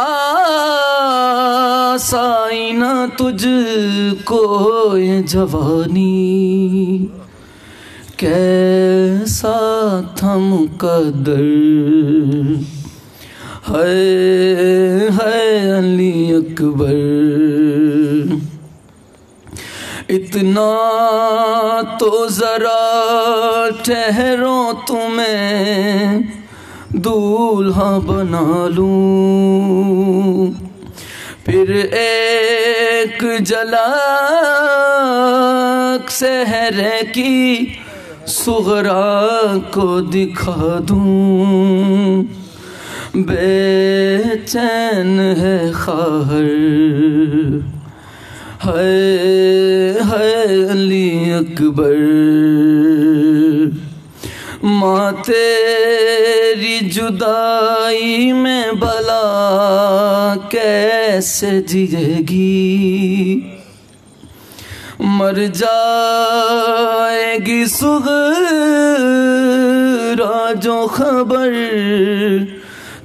ना तुझको ये जवानी, कैसा था मुकद्दर है अली अकबर। इतना तो जरा ठहरो तुम्हें दूल्हा बना लूं, फिर एक झलक सहरे की सुगरा को दिखा दूं। बेचैन है खाहर है अली अकबर। माँ तेरी जुदाई में भला कैसे जिएगी, मर जाएगी सुगरा जो खबर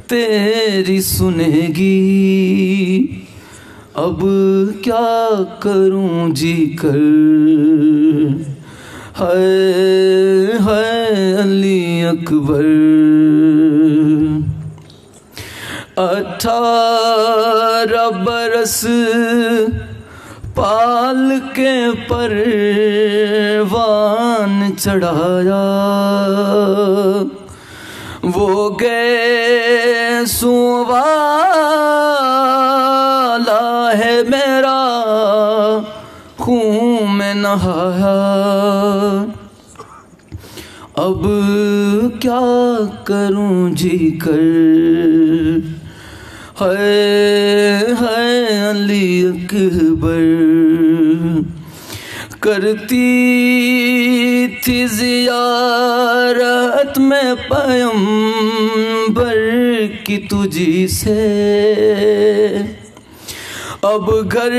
तेरी सुनेगी। अब क्या करूं जी कर है अली अकबर। 18 बरस पाल के परवान चढ़ाया, वो गए सुवाला है मेरा खून में नहाया। अब क्या करूं जी कर है अली अकबर। करती थी ज़ियारत में पैगंबर की तुझी से, अब घर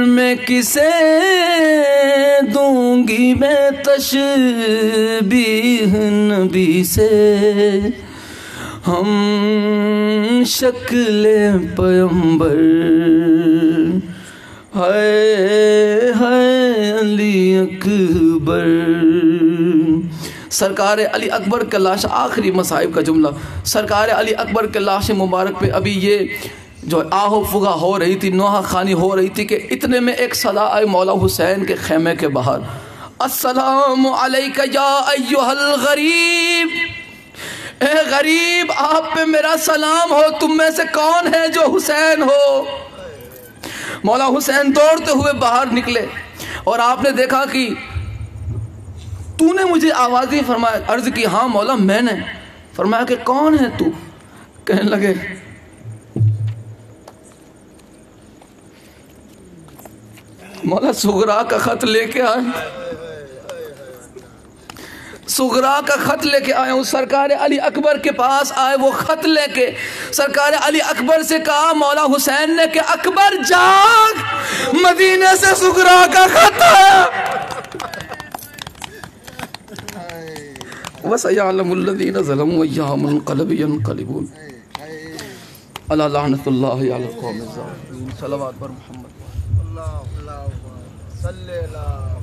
में किसे दूंगी मैं तशबीह नबी से। हम शक्ले पैगंबर है अली अकबर। सरकार अली अकबर के लाश, आखिरी मसाइब का जुमला, सरकार अली अकबर के लाश मुबारक पे अभी ये जो आहो फुगा हो रही थी, नोहा खानी हो रही थी कि इतने में एक सदा आई मौला हुसैन के खेमे के बाहर, अस्सलामु अलैका या अय्युहल गरीब, ए गरीब आप पे मेरा सलाम हो, तुम में से कौन है जो हुसैन हो। मौला हुसैन दौड़ते हुए बाहर निकले और आपने देखा कि तूने मुझे आवाज़ दी, फरमाया, अर्ज की हाँ मौला मैंने। फरमाया कि कौन है तू। कहने लगे मौला सुगरा का खत लेके आए, सुगरा का खत लेके आए हूँ। सरकार अली अकबर के पास आए, वो खत लेके सरकार अली अकबर से कहा, मौला हुसैन ने कि अकबर जाग, मदीने से सुगरा का खत आया। वसयअलमुल्लज़ीना ज़लमू अय्यामुल यनक़लिबून अला लअनतुल्लाहि अलल क़ौमिज़ ज़ालिमीन। सल्लल्लाहु अलैहि वसल्लम।